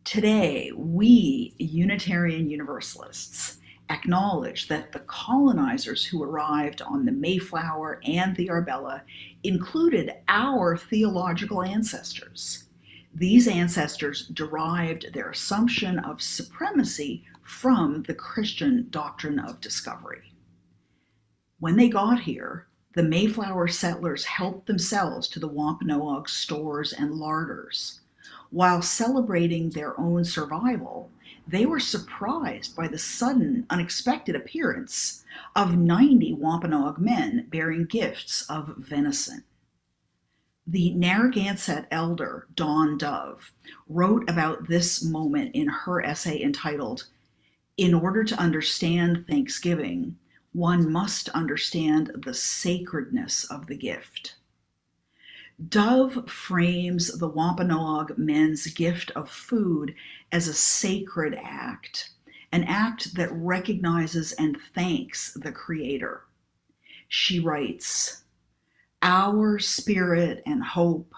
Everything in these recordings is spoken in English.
Today, we Unitarian Universalists acknowledge that the colonizers who arrived on the Mayflower and the Arbella included our theological ancestors. These ancestors derived their assumption of supremacy from the Christian doctrine of discovery. When they got here, the Mayflower settlers helped themselves to the Wampanoag stores and larders. While celebrating their own survival, they were surprised by the sudden, unexpected appearance of 90 Wampanoag men bearing gifts of venison. The Narragansett elder, Dawn Dove, wrote about this moment in her essay entitled, "In order to understand Thanksgiving, one must understand the sacredness of the gift." Dove frames the Wampanoag men's gift of food as a sacred act, an act that recognizes and thanks the Creator. She writes, "Our spirit and hope,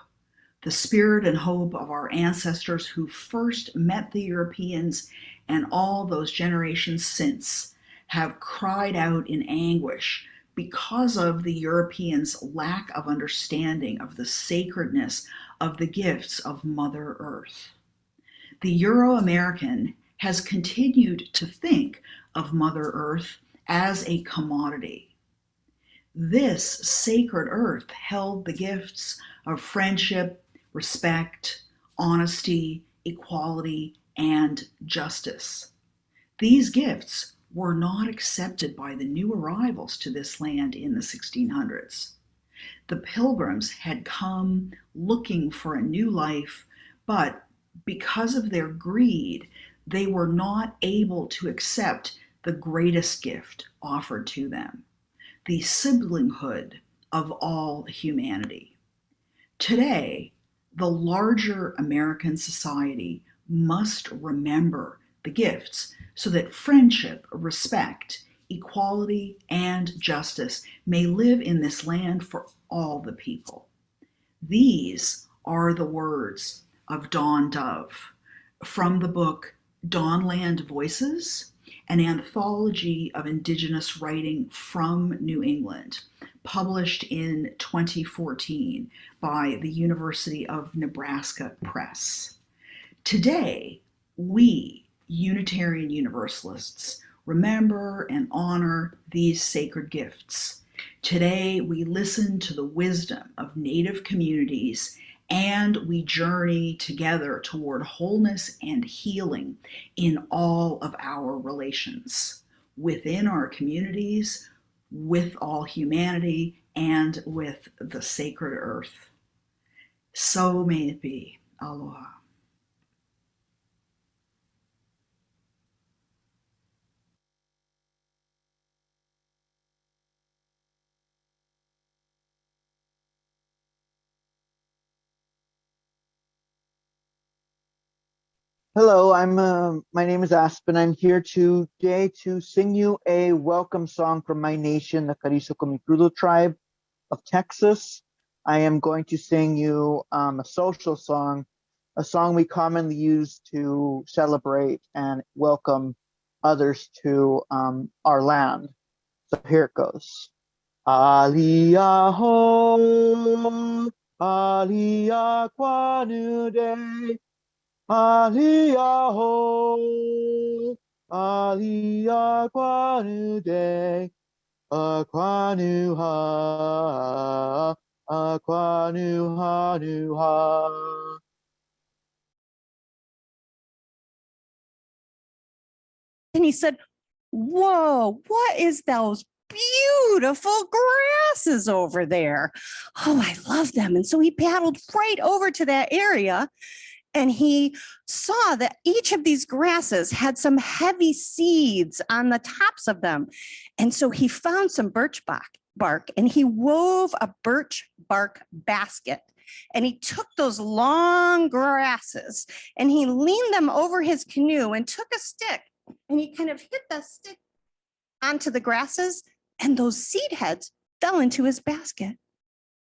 the spirit and hope of our ancestors who first met the Europeans and all those generations since, have cried out in anguish because of the Europeans' lack of understanding of the sacredness of the gifts of Mother Earth. The Euro-American has continued to think of Mother Earth as a commodity. This sacred earth held the gifts of friendship, respect, honesty, equality, and justice. These gifts were not accepted by the new arrivals to this land in the 1600s. The Pilgrims had come looking for a new life, but because of their greed, they were not able to accept the greatest gift offered to them, the siblinghood of all humanity. Today, the larger American society must remember the gifts so that friendship, respect, equality, and justice may live in this land for all the people. These are the words of Dawn Dove from the book Dawnland Voices, an anthology of Indigenous writing from New England, published in 2014 by the University of Nebraska Press. Today, we Unitarian Universalists remember and honor these sacred gifts. Today, we listen to the wisdom of Native communities and we journey together toward wholeness and healing in all of our relations, within our communities, with all humanity, and with the sacred earth. So may it be. Aloha. Hello, my name is Aspen. I'm here today to sing you a welcome song from my nation, the Carrizo Comecrudo tribe of Texas. I am going to sing you a social song, a song we commonly use to celebrate and welcome others to our land. So here it goes. Aliyah ho, Aliyah kwanu day. Aliyah ho, Aliyah kwanu day, akwanu ha, akwanu hanu ha. And he said, "Whoa, what is those beautiful grasses over there? Oh, I love them." And so he paddled right over to that area. And he saw that each of these grasses had some heavy seeds on the tops of them. And so he found some birch bark and he wove a birch bark basket. And he took those long grasses and he leaned them over his canoe and took a stick and he kind of hit the stick onto the grasses and those seed heads fell into his basket.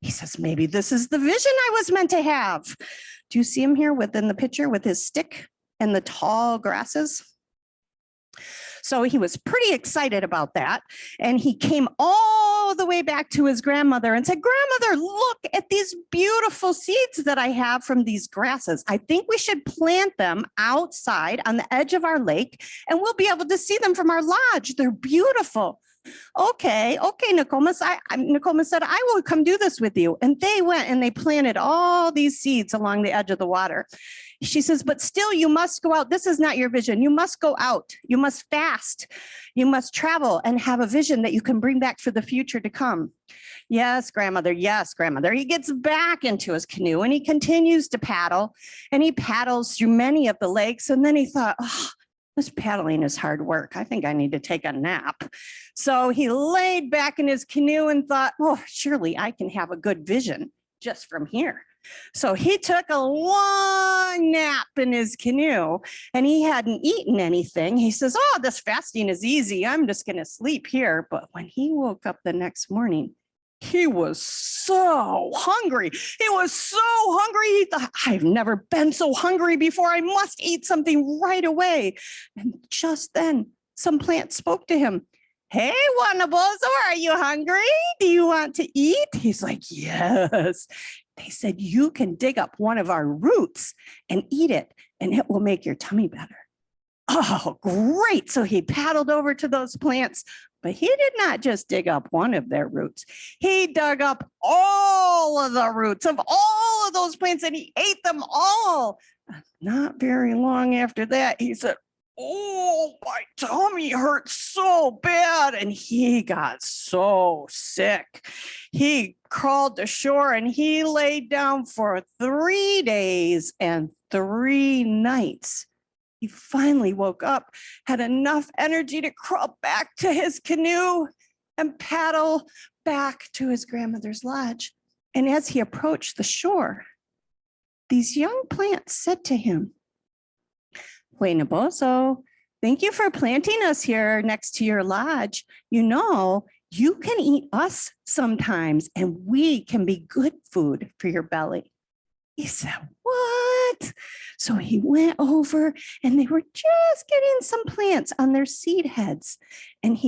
He says, maybe this is the vision I was meant to have. Do you see him here within the picture with his stick and the tall grasses. So he was pretty excited about that. And he came all the way back to his grandmother and said, "Grandmother, look at these beautiful seeds that I have from these grasses. I think we should plant them outside on the edge of our lake, and we'll be able to see them from our lodge. They're beautiful." Okay, Nokomis. Nokomis said, "I will come do this with you." And they went and they planted all these seeds along the edge of the water. She says, "But still, you must go out. This is not your vision. You must go out. You must fast. You must travel and have a vision that you can bring back for the future to come." Yes, grandmother. Yes, grandmother. He gets back into his canoe and he continues to paddle, and he paddles through many of the lakes. And then he thought, "Oh, this paddling is hard work. I think I need to take a nap." So he laid back in his canoe and thought, "Oh, surely I can have a good vision just from here." So he took a long nap in his canoe, and he hadn't eaten anything. He says, "Oh, this fasting is easy. I'm just going to sleep here." But when he woke up the next morning, he was so hungry. He was so hungry. He thought, "I've never been so hungry before. I must eat something right away." And just then, some plant spoke to him. "Hey, Wanabozo, are you hungry? Do you want to eat?" He's like, "Yes." They said, "You can dig up one of our roots and eat it, and it will make your tummy better." Oh, great. So he paddled over to those plants, but he did not just dig up one of their roots. He dug up all of the roots of all of those plants, and he ate them all. Not very long after that, he said, "Oh, my tummy hurts so bad." And he got so sick. He crawled to shore and he laid down for 3 days and 3 nights. He finally woke up, had enough energy to crawl back to his canoe and paddle back to his grandmother's lodge. And as he approached the shore, these young plants said to him, "Huenaboso, thank you for planting us here next to your lodge. You know, you can eat us sometimes, and we can be good food for your belly." He said, "What?" So he went over, and they were just getting some plants on their seed heads. And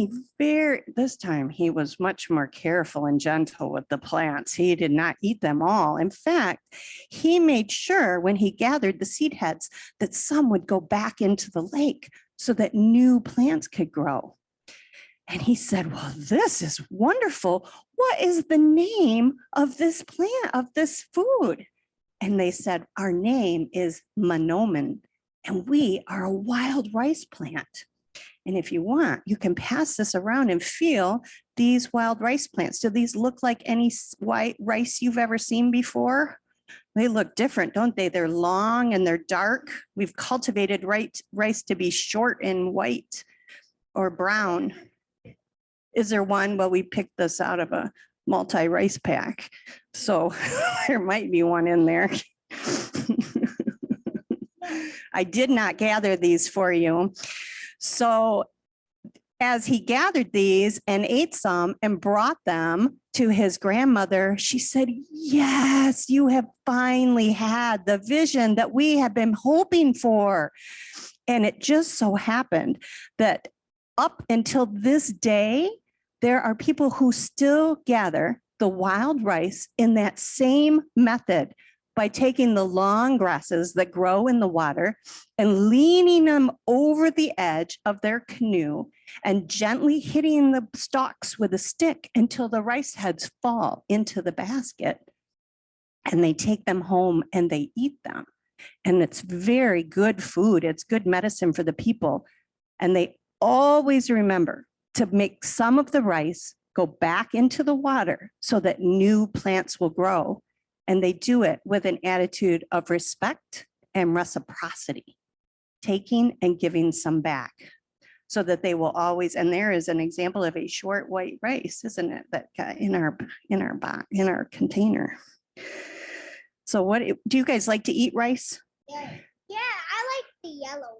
this time he was much more careful and gentle with the plants. He did not eat them all. In fact, he made sure when he gathered the seed heads that some would go back into the lake so that new plants could grow. And he said, "Well, this is wonderful. What is the name of this plant, of this food?" And they said, "Our name is Manoman, and we are a wild rice plant. And if you want, you can pass this around and feel these wild rice plants. Do these look like any white rice you've ever seen before?" They look different, don't they? They're long and they're dark. We've cultivated rice to be short and white or brown. Is there one? Well, we picked this out of a multi-rice pack. So there might be one in there. I did not gather these for you. So as he gathered these and ate some and brought them to his grandmother, she said, "Yes, you have finally had the vision that we have been hoping for." And it just so happened that up until this day, there are people who still gather the wild rice in that same method by taking the long grasses that grow in the water and leaning them over the edge of their canoe and gently hitting the stalks with a stick until the rice heads fall into the basket. And they take them home and they eat them. And it's very good food. It's good medicine for the people. And they always remember to make some of the rice go back into the water so that new plants will grow. And they do it with an attitude of respect and reciprocity, taking and giving some back so that they will always, and there is an example of a short white rice, isn't it? That got in our container. So what do you guys like to eat rice? Yeah, I like the yellow.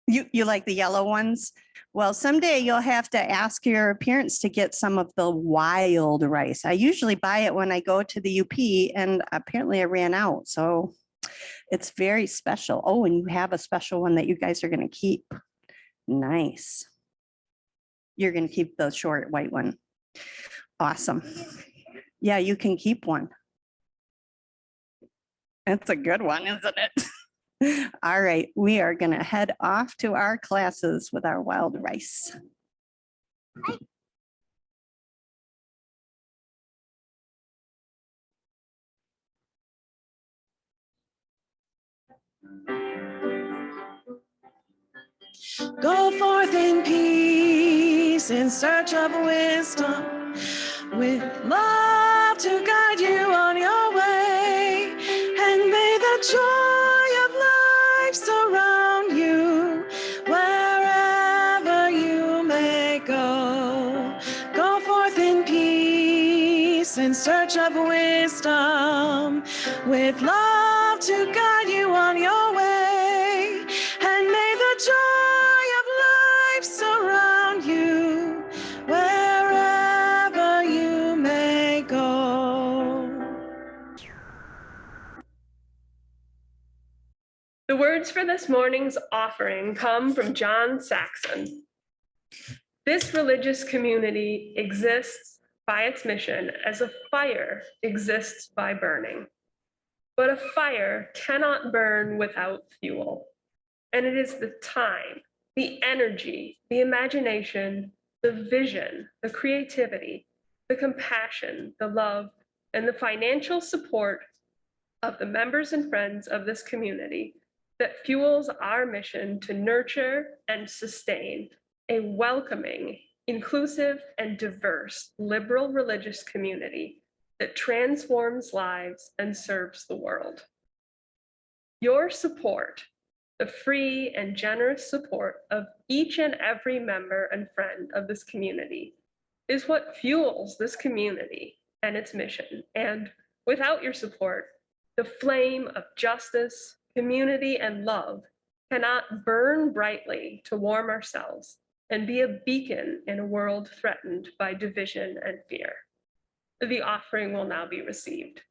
You like the yellow ones? Well, someday you'll have to ask your parents to get some of the wild rice. I usually buy it when I go to the UP, and apparently I ran out. So It's very special. Oh, and you have a special one that you guys are going to keep. Nice. You're going to keep the short white one. Awesome. Yeah, you can keep one. That's a good one, isn't it? All right, we are going to head off to our classes with our wild rice. Go forth in peace in search of wisdom, with love to guide you on your way. And may the joy of life surround you wherever you may go. Go forth in peace in search of wisdom, with love to guide you on your way. And may the joy of life surround you wherever you may go. The words for this morning's offering come from John Saxon. This religious community exists by its mission as a fire exists by burning. But a fire cannot burn without fuel. And it is the time, the energy, the imagination, the vision, the creativity, the compassion, the love, and the financial support of the members and friends of this community that fuels our mission to nurture and sustain a welcoming, inclusive, and diverse liberal religious community that transforms lives and serves the world. Your support, the free and generous support of each and every member and friend of this community, is what fuels this community and its mission. And without your support, the flame of justice, community, and love cannot burn brightly to warm ourselves and be a beacon in a world threatened by division and fear. The offering will now be received.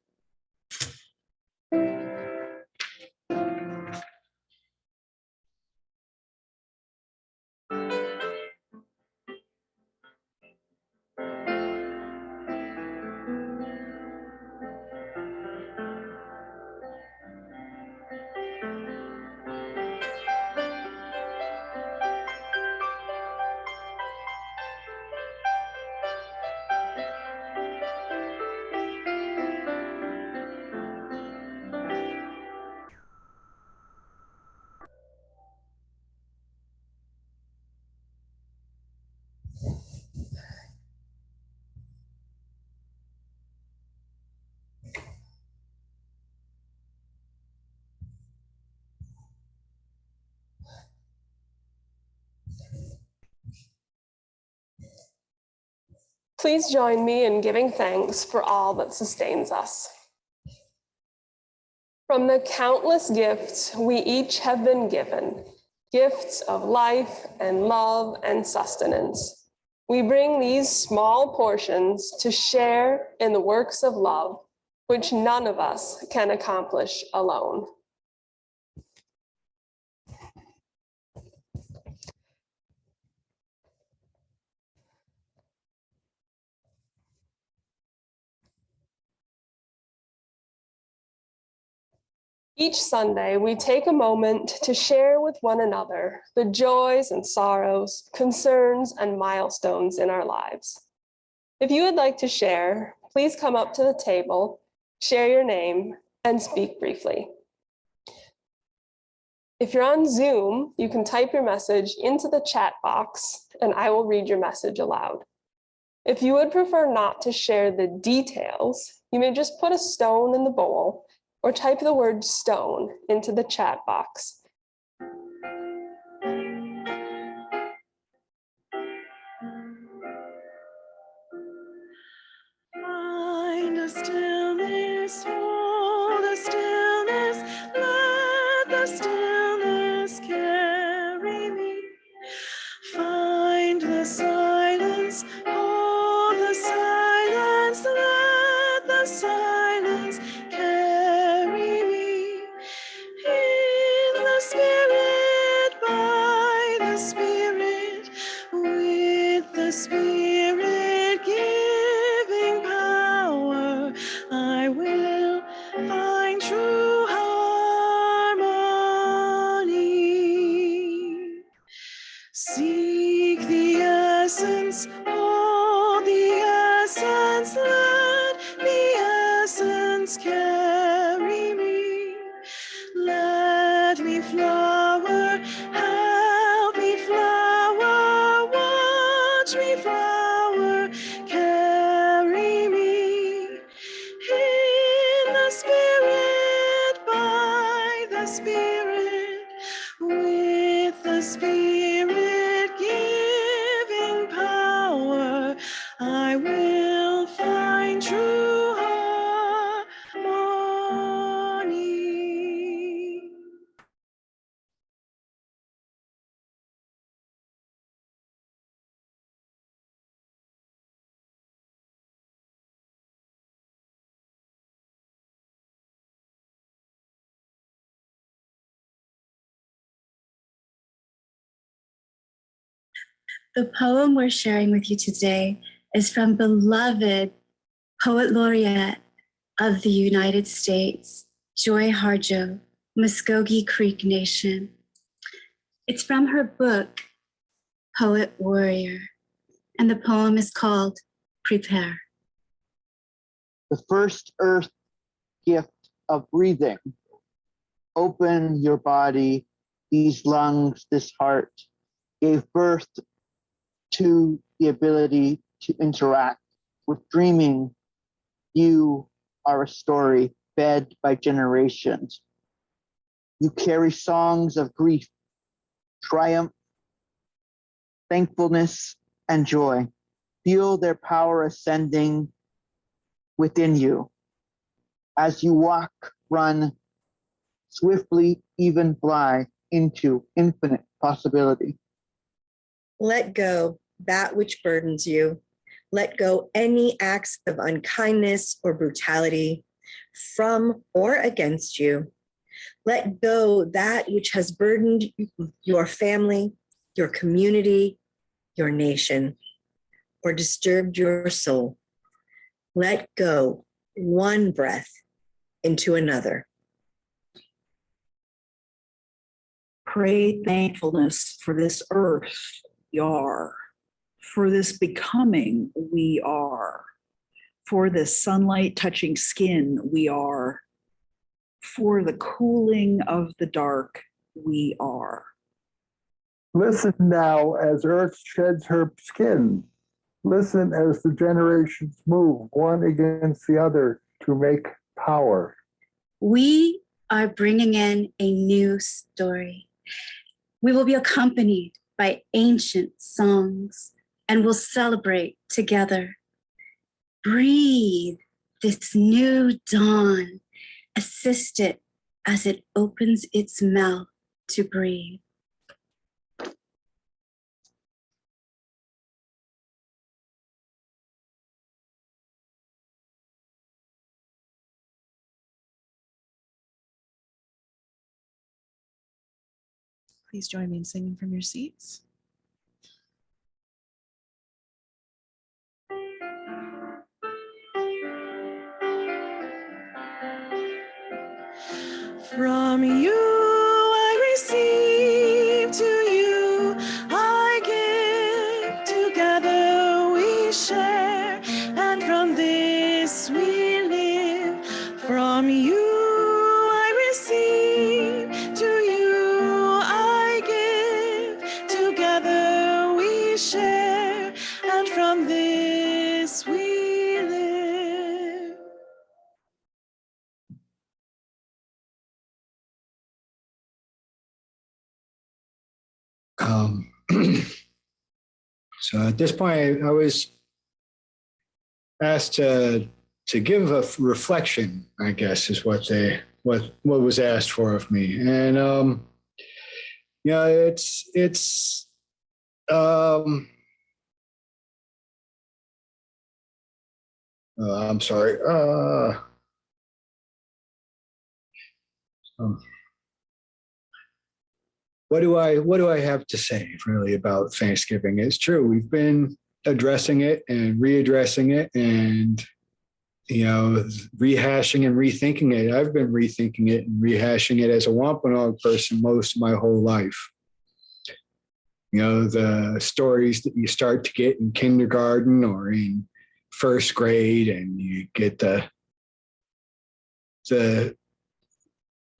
Please join me in giving thanks for all that sustains us. From the countless gifts we each have been given, gifts of life and love and sustenance, we bring these small portions to share in the works of love, which none of us can accomplish alone. Each Sunday, we take a moment to share with one another the joys and sorrows, concerns, and milestones in our lives. If you would like to share, please come up to the table, share your name, and speak briefly. If you're on Zoom, you can type your message into the chat box, and I will read your message aloud. If you would prefer not to share the details, you may just put a stone in the bowl or type the word stone into the chat box. Find a stillness, hold a stillness, let the stillness carry me. Find the silence, hold the silence, let the silence carry me. Spirit, with the Spirit giving power, I will find true harmony. Seek the essence, hold the essence, let the essence carry me. Let me flower, help me flower, watch me flower, carry me. In the Spirit, by the Spirit, with the Spirit giving power, I will find true harmony. The poem we're sharing with you today is from beloved Poet Laureate of the United States, Joy Harjo, Muskogee Creek Nation. It's from her book, Poet Warrior, and the poem is called Prepare. The first earth gift of breathing. Open your body, these lungs, this heart, gave birth to the ability to interact with dreaming. You are a story fed by generations. You carry songs of grief, triumph, thankfulness, and joy. Feel their power ascending within you. As you walk, run, swiftly, even fly into infinite possibility. Let go that which burdens you. Let go any acts of unkindness or brutality from or against you. Let go that which has burdened your family, your community, your nation, or disturbed your soul. Let go one breath into another. Pray thankfulness for this earth, we are, for this becoming, we are, for this sunlight touching skin, we are, for the cooling of the dark, we are. Listen now as Earth sheds her skin. Listen as the generations move one against the other to make power. We are bringing in a new story. We will be accompanied by ancient songs and will celebrate together. Breathe this new dawn. Assist it as it opens its mouth to breathe. Please join me in singing from your seats. From you I receive, to you I give, together we share, and from this we live. From you I receive, to you I give, together we share, and from this we live. So at this point, I was asked to give a reflection, I guess, is what was asked for of me, and it's I'm sorry. what do I have to say really about Thanksgiving? It's true. We've been addressing it and readdressing it and, rehashing and rethinking it. I've been rethinking it and rehashing it as a Wampanoag person most of my whole life. The stories that you start to get in kindergarten or in first grade, and you get the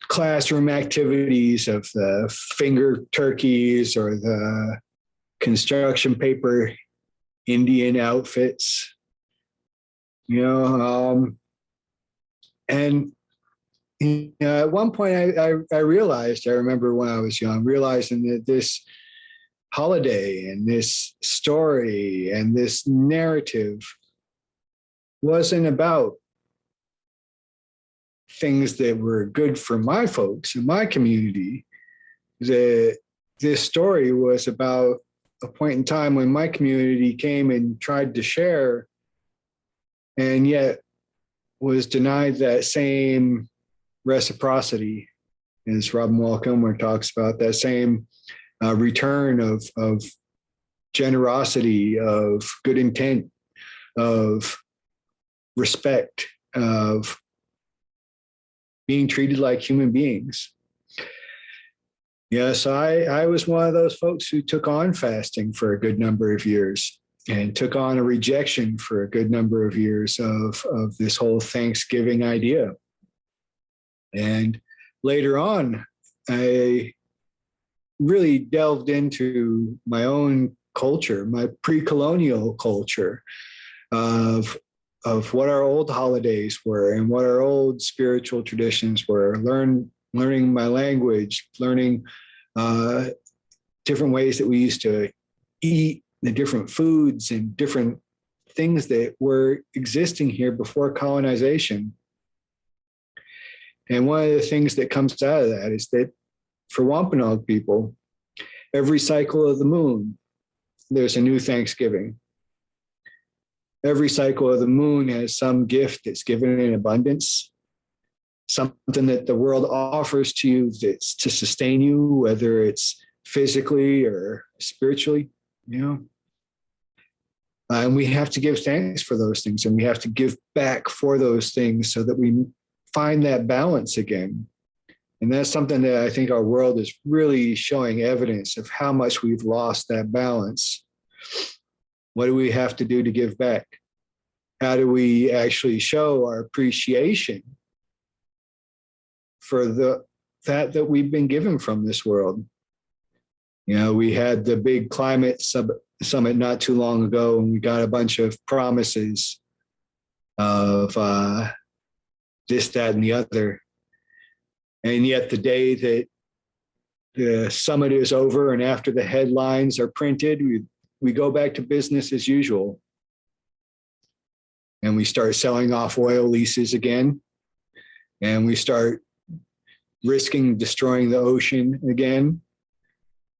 classroom activities of the finger turkeys or the construction paper Indian outfits, and at one point I realized, I remember when I was young, realizing that this holiday and this story and this narrative wasn't about things that were good for my folks in my community. That this story was about a point in time when my community came and tried to share and yet was denied that same reciprocity, as Robin Wall Kilmer talks about, that same return of generosity, of good intent, of respect, of being treated like human beings. Yes, I was one of those folks who took on fasting for a good number of years and took on a rejection for a good number of years of this whole Thanksgiving idea. And later on, I really delved into my own culture, my pre-colonial culture of what our old holidays were and what our old spiritual traditions were, learning my language, learning different ways that we used to eat, the different foods and different things that were existing here before colonization. And one of the things that comes out of that is that for Wampanoag people, every cycle of the moon, there's a new Thanksgiving. Every cycle of the moon has some gift that's given in abundance, something that the world offers to you that's to sustain you, whether it's physically or spiritually, and we have to give thanks for those things, and we have to give back for those things so that we find that balance again. And that's something that I think our world is really showing evidence of how much we've lost that balance. What do we have to do to give back? How do we actually show our appreciation for that we've been given from this world? We had the big climate summit not too long ago, and we got a bunch of promises of this, that, and the other. And yet the day that the summit is over and after the headlines are printed, we go back to business as usual. And we start selling off oil leases again. And we start risking destroying the ocean again.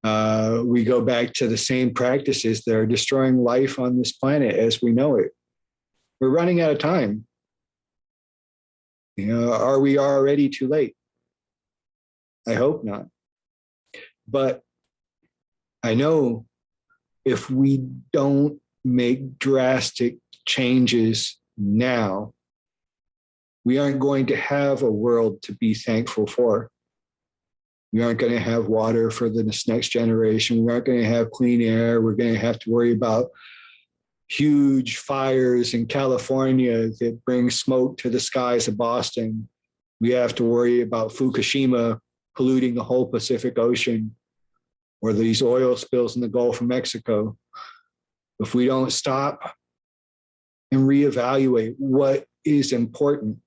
We go back to the same practices that are destroying life on this planet as we know it. We're running out of time. Are we already too late? I hope not. But I know if we don't make drastic changes now, we aren't going to have a world to be thankful for. We aren't going to have water for this next generation. We aren't going to have clean air. We're going to have to worry about huge fires in California that bring smoke to the skies of Boston. We have to worry about Fukushima polluting the whole Pacific Ocean, or these oil spills in the Gulf of Mexico. If we don't stop and reevaluate what is important,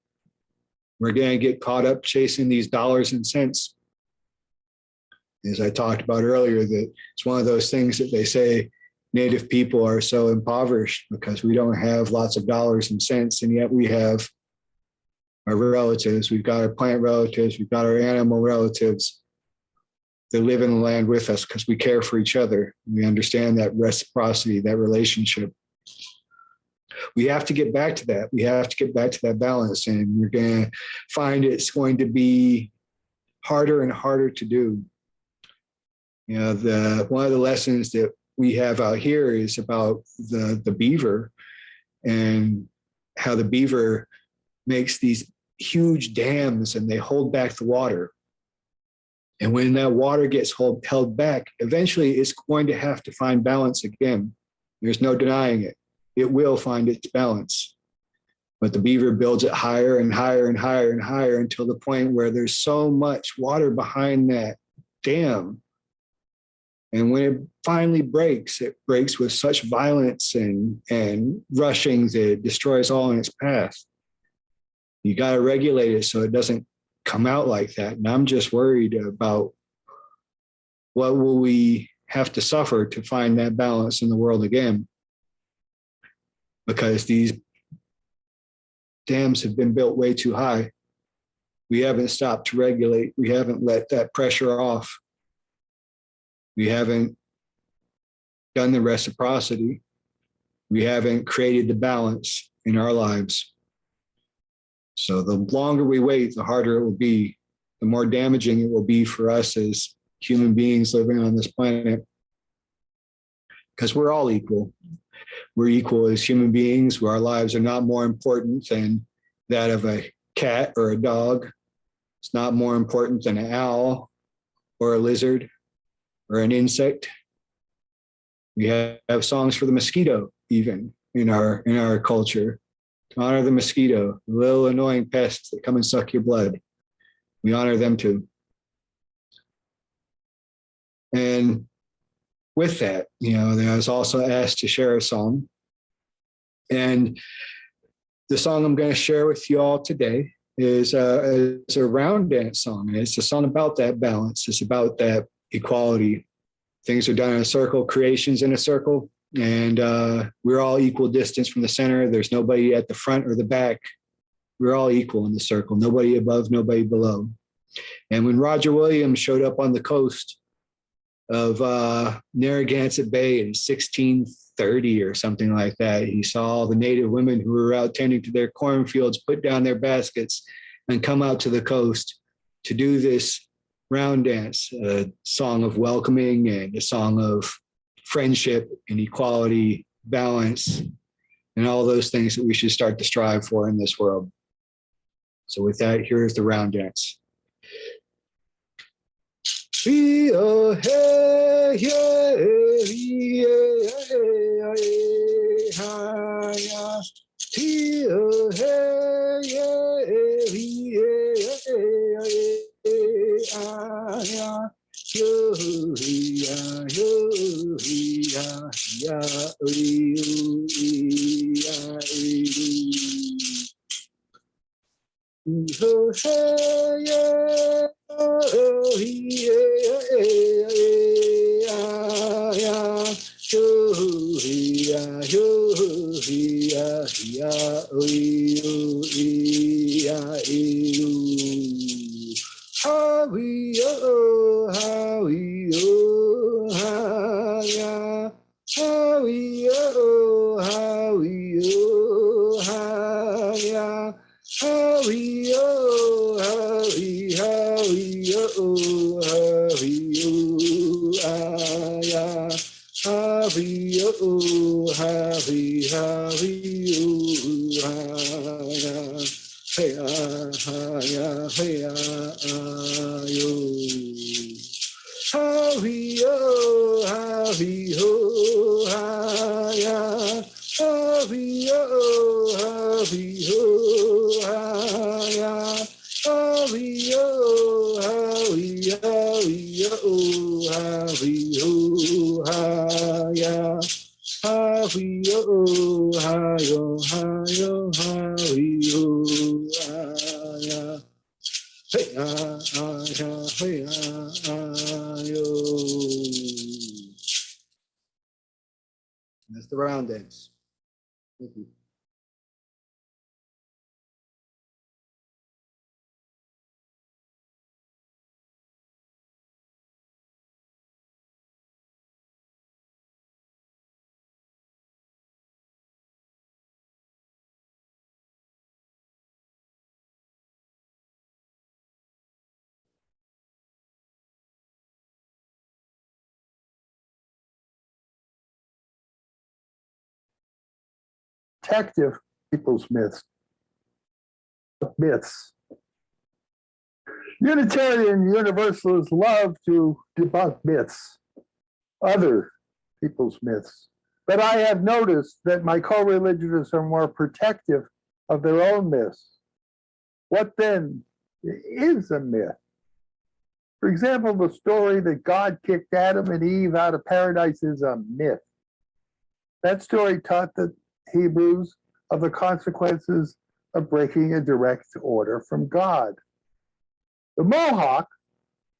we're going to get caught up chasing these dollars and cents. As I talked about earlier, that it's one of those things that they say Native people are so impoverished because we don't have lots of dollars and cents, and yet we have our relatives. We've got our plant relatives. We've got our animal relatives. They live in the land with us because we care for each other. We understand that reciprocity, that relationship. We have to get back to that. We have to get back to that balance, and we're going to find it's going to be harder and harder to do. You know, one of the lessons that we have out here is about the beaver and how the beaver makes these huge dams and they hold back the water. And when that water gets held back, eventually it's going to have to find balance again. There's no denying it. It will find its balance. But the beaver builds it higher and higher and higher and higher until the point where there's so much water behind that dam. And when it finally breaks, it breaks with such violence and rushing that it destroys all in its path. You got to regulate it so it doesn't come out like that. And I'm just worried about what will we have to suffer to find that balance in the world again. Because these dams have been built way too high. We haven't stopped to regulate. We haven't let that pressure off. We haven't done the reciprocity. We haven't created the balance in our lives. So the longer we wait, the harder it will be, the more damaging it will be for us as human beings living on this planet. Because we're all equal. We're equal as human beings, where our lives are not more important than that of a cat or a dog. It's not more important than an owl or a lizard or an insect. We have songs for the mosquito, even in our culture, to honor the mosquito, the little annoying pests that come and suck your blood. We honor them too. And with that, I was also asked to share a song. And the song I'm going to share with you all today is a round dance song. And it's a song about that balance. It's about that equality. Things are done in a circle, creation's in a circle, and we're all equal distance from the center. There's nobody at the front or the back. We're all equal in the circle, nobody above, nobody below. And when Roger Williams showed up on the coast of Narragansett Bay in 1630 or something like that, he saw all the native women who were out tending to their cornfields put down their baskets and come out to the coast to do this round dance, a song of welcoming and a song of friendship and equality, balance, and all those things that we should start to strive for in this world. So with that, here's the round dance. Hey, hey, That's the round dance. Thank you. protective people's myths. Unitarian Universalists love to debunk myths, other people's myths. But I have noticed that my co-religionists are more protective of their own myths. What then is a myth? For example, the story that God kicked Adam and Eve out of paradise is a myth. That story taught the Hebrews of the consequences of breaking a direct order from God. The Mohawk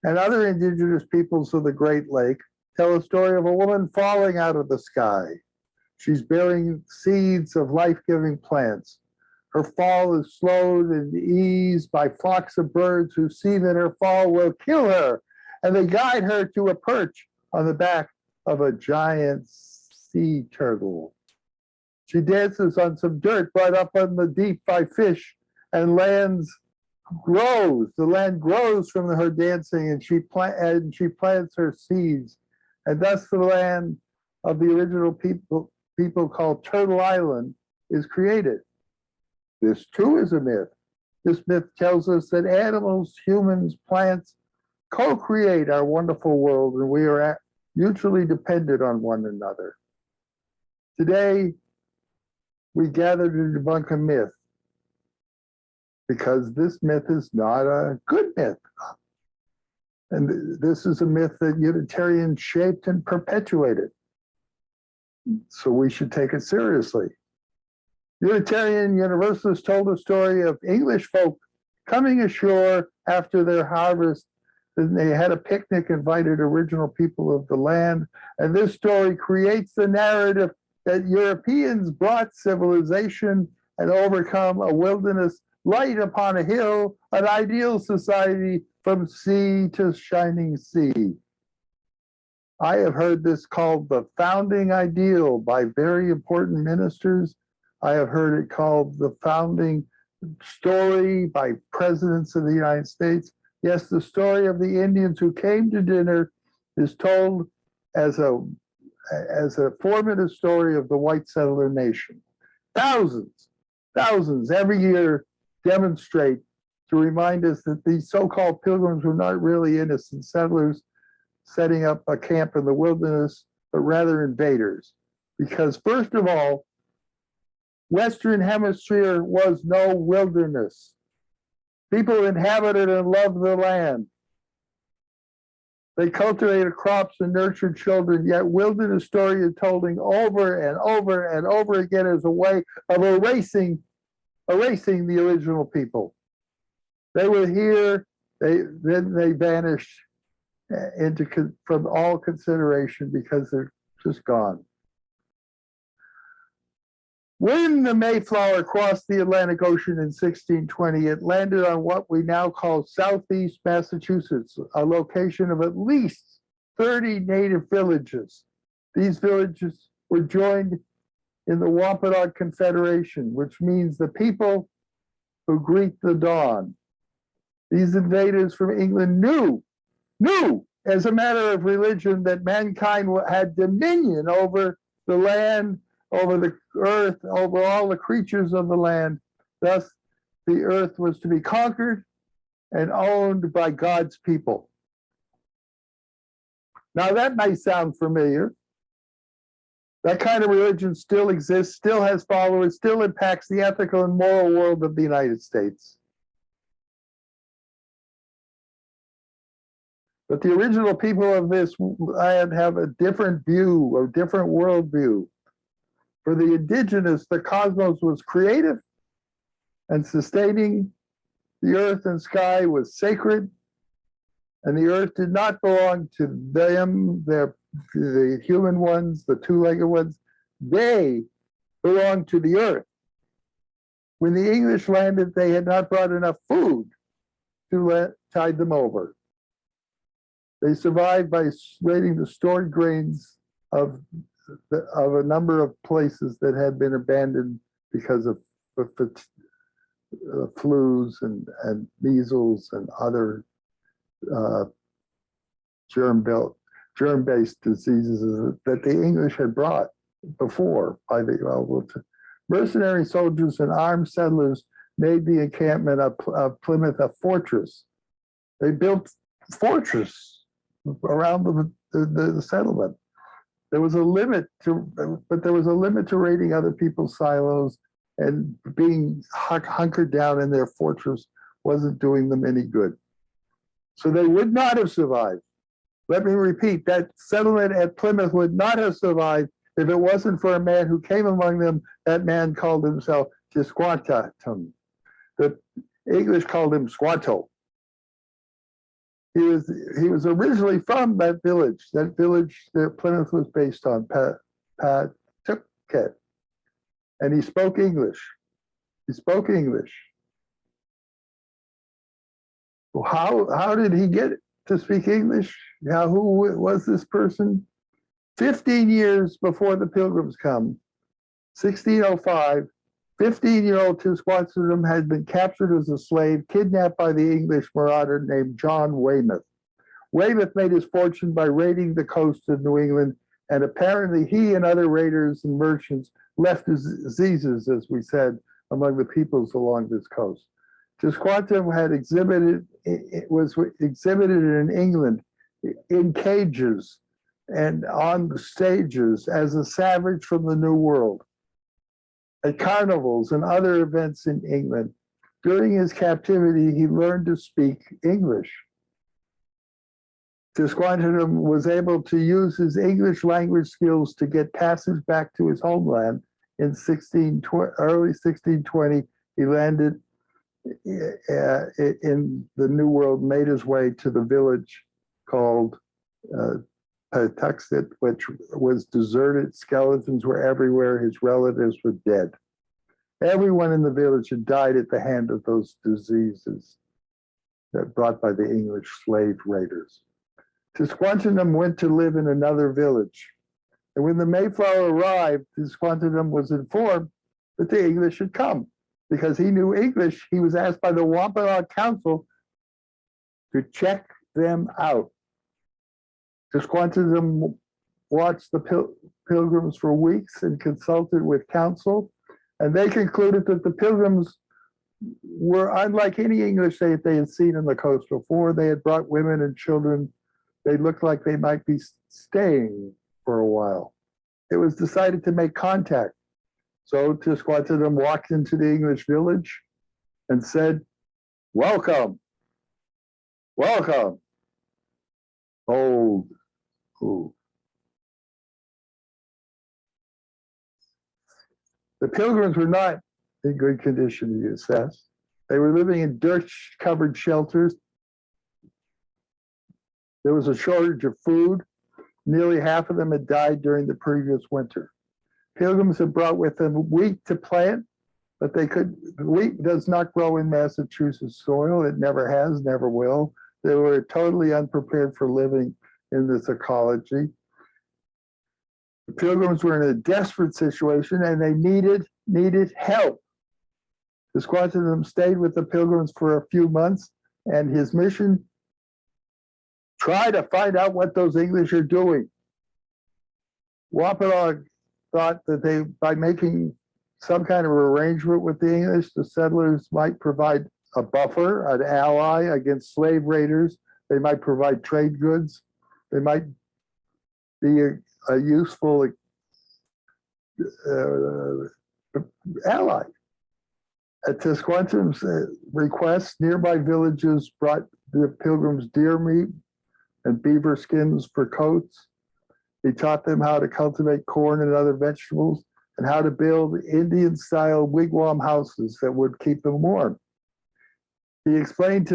and other indigenous peoples of the Great Lake tell a story of a woman falling out of the sky. She's bearing seeds of life-giving plants. Her fall is slowed and eased by flocks of birds who see that her fall will kill her, and they guide her to a perch on the back of a giant sea turtle. She dances on some dirt brought up on the deep by fish, and grows. The land grows from her dancing, and she plants her seeds, and thus the land of the original people called Turtle Island is created. This too is a myth. This myth tells us that animals, humans, plants co-create our wonderful world, and we are mutually dependent on one another. Today, we gather to debunk a myth because this myth is not a good myth. And this is a myth that Unitarians shaped and perpetuated. So we should take it seriously. Unitarian Universalists told a story of English folk coming ashore after their harvest. And they had a picnic, invited original people of the land. And this story creates the narrative that Europeans brought civilization and overcome a wilderness, light upon a hill, an ideal society from sea to shining sea. I have heard this called the founding ideal by very important ministers. I have heard it called the founding story by presidents of the United States. Yes, the story of the Indians who came to dinner is told as a formative story of the white settler nation. Thousands every year demonstrate to remind us that these so-called pilgrims were not really innocent settlers setting up a camp in the wilderness, but rather invaders. Because first of all, Western Hemisphere was no wilderness. People inhabited and loved the land. They cultivated crops and nurtured children, yet wilderness story is told over and over and over again as a way of erasing the original people. They were here, then they vanished from all consideration because they're just gone. When the Mayflower crossed the Atlantic Ocean in 1620, it landed on what we now call Southeast Massachusetts, a location of at least 30 native villages. These villages were joined in the Wampanoag Confederation, which means the people who greet the dawn. These invaders from England knew, as a matter of religion, that mankind had dominion over the land, over the earth, over all the creatures of the land. Thus, the earth was to be conquered and owned by God's people. Now, that may sound familiar. That kind of religion still exists, still has followers, still impacts the ethical and moral world of the United States. But the original people of this land have a different view, a different worldview. For the indigenous, the cosmos was creative and sustaining. The earth and sky was sacred, and the earth did not belong to them, the human ones, the two-legged ones. They belonged to the earth. When the English landed, they had not brought enough food to tide them over. They survived by raiding the stored grains of a number of places that had been abandoned because of flus and measles and other germ-based diseases that the English had brought before by the Mercenary soldiers and armed settlers made the encampment of Plymouth a fortress. They built fortress around the settlement. There was a limit but there was a limit to raiding other people's silos, and being hunkered down in their fortress wasn't doing them any good. So they would not have survived. Let me repeat, that settlement at Plymouth would not have survived if it wasn't for a man who came among them. That man called himself Tisquantum. The English called him Squanto. He was originally from that village that Plymouth was based on, Pawtucket. And he spoke English. He spoke English. Well, how did he get to speak English? Now, who was this person? 15 years before the Pilgrims come, 1605, 15-year-old Tisquantum had been captured as a slave, kidnapped by the English marauder named John Weymouth. Weymouth made his fortune by raiding the coast of New England, and apparently he and other raiders and merchants left diseases, as we said, among the peoples along this coast. Tisquantum was exhibited in England in cages and on the stages as a savage from the New World, at carnivals and other events in England. During his captivity, he learned to speak English. Tisquantum was able to use his English language skills to get passage back to his homeland. In early 1620, he landed in the New World, made his way to the village called Pawtucket, which was deserted. Skeletons were everywhere. His relatives were dead. Everyone in the village had died at the hand of those diseases that brought by the English slave raiders. Tisquantum went to live in another village. And when the Mayflower arrived, Tisquantum was informed that the English had come. Because he knew English, he was asked by the Wampanoag Council to check them out. Tisquantum watched the Pilgrims for weeks and consulted with counsel, and they concluded that the Pilgrims were unlike any English they had seen on the coast before. They had brought women and children. They looked like they might be staying for a while. It was decided to make contact. So Tisquantum walked into the English village and said, "Welcome, welcome." Oh. The Pilgrims were not in good condition, he assessed. They were living in dirt-covered shelters. There was a shortage of food. Nearly half of them had died during the previous winter. Pilgrims had brought with them wheat to plant, but wheat does not grow in Massachusetts soil. It never has, never will. They were totally unprepared for living in this ecology. The Pilgrims were in a desperate situation and they needed help. Tisquantum stayed with the Pilgrims for a few months, and his mission, try to find out what those English are doing. Wampanoag thought that by making some kind of arrangement with the English, the settlers might provide a buffer, an ally against slave raiders. They might provide trade goods. They might be a useful ally. At Tisquantum's request, nearby villages brought the Pilgrims deer meat and beaver skins for coats. He taught them how to cultivate corn and other vegetables and how to build Indian-style wigwam houses that would keep them warm. He explained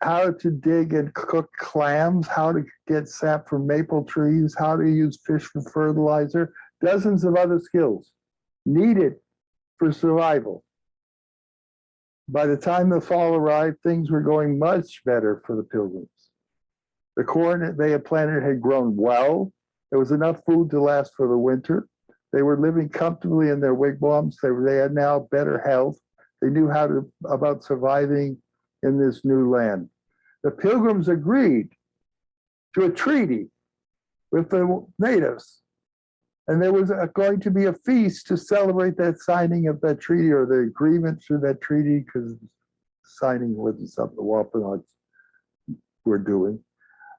how to dig and cook clams, how to get sap from maple trees, how to use fish for fertilizer, dozens of other skills needed for survival. By the time the fall arrived, things were going much better for the Pilgrims. The corn they had planted had grown well. There was enough food to last for the winter. They were living comfortably in their wigwams. They had now better health. They knew about surviving in this new land. The Pilgrims agreed to a treaty with the natives And there was going to be a feast to celebrate that signing of that treaty or the agreement to that treaty, because signing wasn't something the Wampanoags were doing.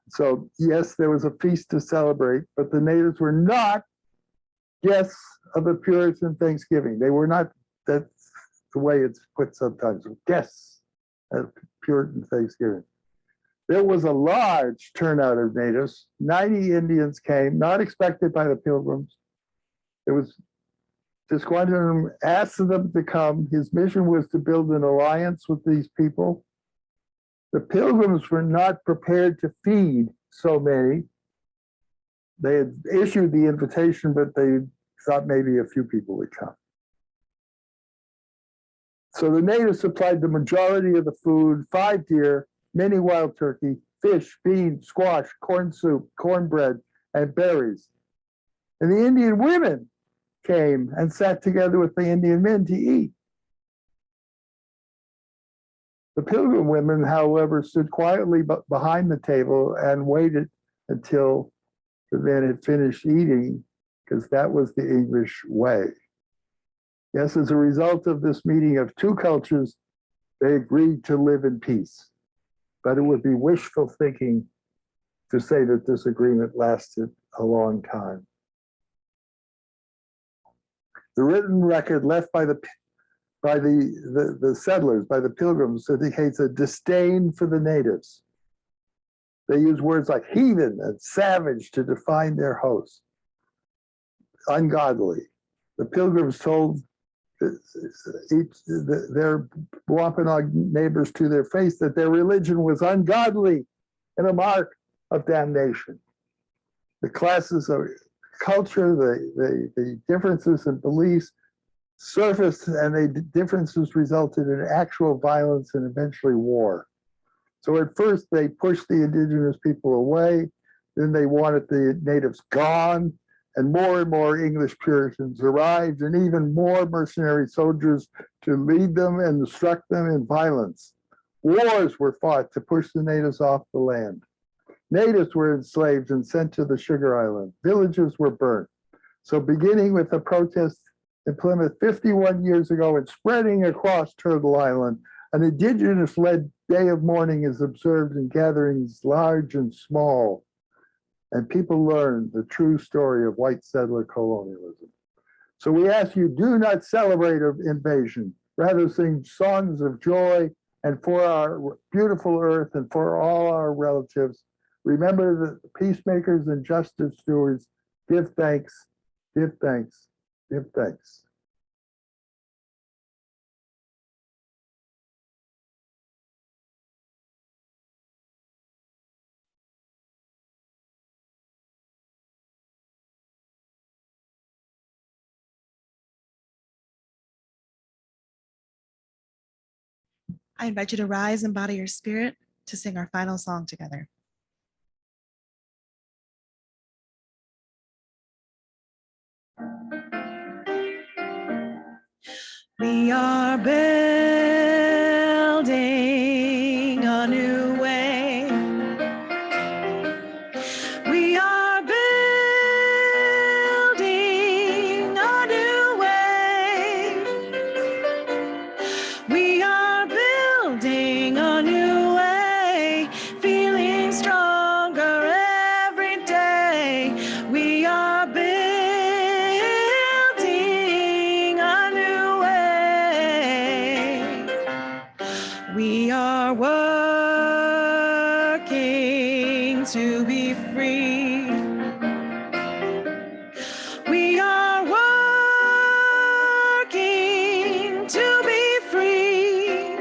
So yes, there was a feast to celebrate, but the natives were not guests of the Puritan Thanksgiving. They were not, that's the way it's put sometimes, guests at Puritan Thanksgiving. There was a large turnout of natives. 90 Indians came, not expected by the Pilgrims. It was Tisquantum asked them to come. His mission was to build an alliance with these people. The Pilgrims were not prepared to feed so many. They had issued the invitation, but they thought maybe a few people would come. So the natives supplied the majority of the food: 5 deer, many wild turkey, fish, beans, squash, corn soup, cornbread, and berries. And the Indian women came and sat together with the Indian men to eat. The Pilgrim women, however, stood quietly behind the table and waited until the men had finished eating, because that was the English way. Yes, as a result of this meeting of two cultures, they agreed to live in peace. But it would be wishful thinking to say that this agreement lasted a long time. The written record left by the settlers, by the Pilgrims, indicates a disdain for the natives. They use words like heathen and savage to define their hosts. Ungodly. The Pilgrims told their Wampanoag neighbors to their face that their religion was ungodly and a mark of damnation. The classes of culture, the differences in beliefs surfaced, and the differences resulted in actual violence and eventually war. So at first they pushed the indigenous people away, then they wanted the natives gone, and more English Puritans arrived, and even more mercenary soldiers to lead them and instruct them in violence. Wars were fought to push the natives off the land. Natives were enslaved and sent to the Sugar Island. Villages were burnt. So beginning with the protests in Plymouth 51 years ago and spreading across Turtle Island, an indigenous-led day of mourning is observed in gatherings large and small, and people learn the true story of white settler colonialism. So we ask you, do not celebrate invasion, rather sing songs of joy, and for our beautiful earth and for all our relatives, remember the peacemakers and justice stewards, give thanks, give thanks, give thanks. I invite you to rise and body your spirit to sing our final song together. We are building a new way. We are building a new way. We are building a new way, feeling stronger every day. We are building a new way. We are working to be free. We are working to be free.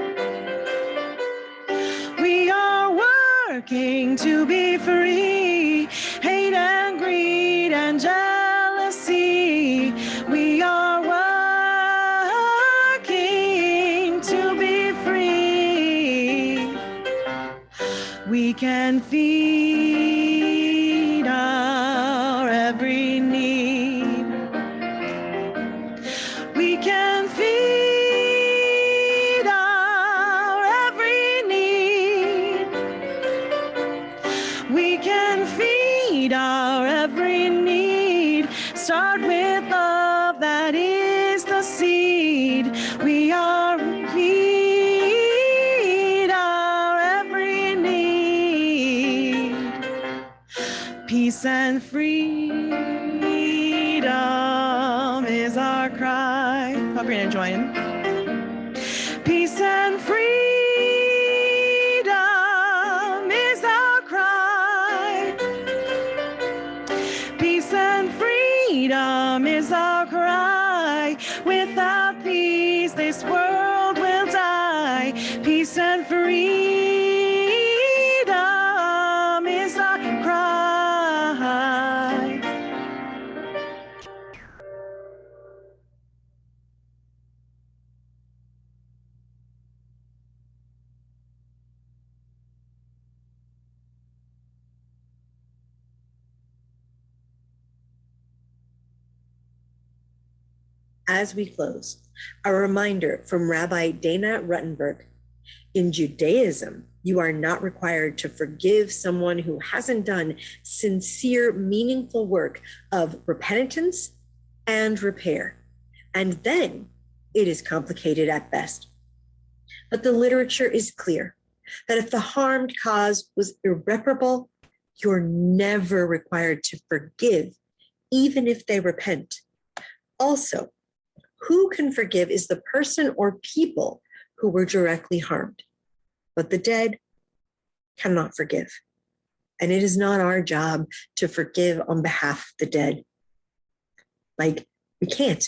We are working to be free. Hate and greed and jealousy. We are working to be free. We can feed our every need. We can feed our every need. We can feed our every need. start with love, that is the seed. We are meet our every need. Peace and freedom is our cry. Hope you're enjoying. Peace and freedom is our cry. Peace and freedom is our cry. Without peace, this world will die. Peace and freedom is our cry. As we close, a reminder from Rabbi Dana Ruttenberg. In Judaism, you are not required to forgive someone who hasn't done sincere, meaningful work of repentance and repair. And then it is complicated at best. But the literature is clear that if the harmed cause was irreparable, you're never required to forgive, even if they repent. Also, who can forgive is the person or people who were directly harmed. But the dead cannot forgive. And it is not our job to forgive on behalf of the dead. Like, we can't.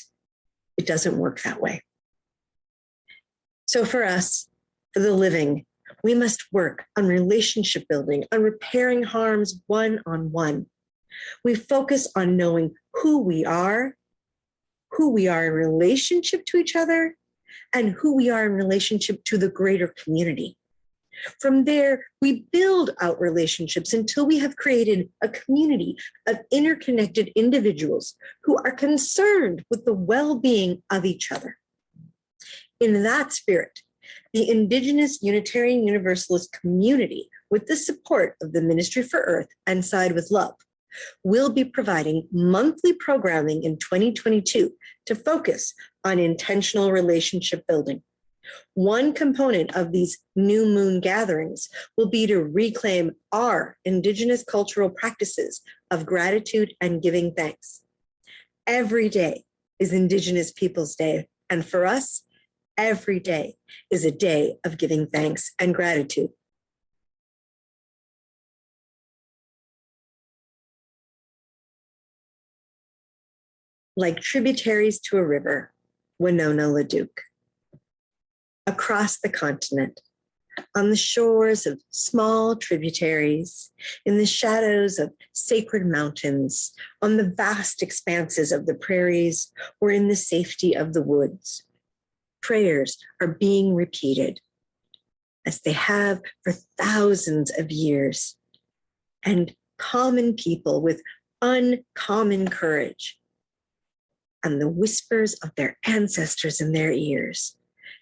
It doesn't work that way. So for us, for the living, we must work on relationship building, on repairing harms one-on-one. We focus on knowing who we are in relationship to each other, and who we are in relationship to the greater community. From there, we build out relationships until we have created a community of interconnected individuals who are concerned with the well-being of each other. In that spirit, the Indigenous Unitarian Universalist community, with the support of the Ministry for Earth and Side with Love, will be providing monthly programming in 2022 to focus on intentional relationship building. One component of these new moon gatherings will be to reclaim our Indigenous cultural practices of gratitude and giving thanks. Every day is Indigenous Peoples' Day, and for us, every day is a day of giving thanks and gratitude. Like tributaries to a river, Winona LaDuke. Across the continent, on the shores of small tributaries, in the shadows of sacred mountains, on the vast expanses of the prairies, or in the safety of the woods, prayers are being repeated, as they have for thousands of years, and common people with uncommon courage and the whispers of their ancestors in their ears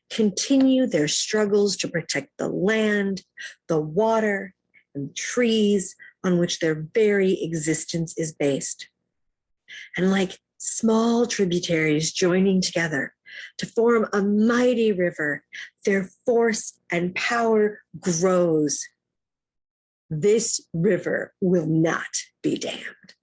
continue their struggles to protect the land, the water, and the trees on which their very existence is based. And like small tributaries joining together to form a mighty river, their force and power grows. This river will not be dammed.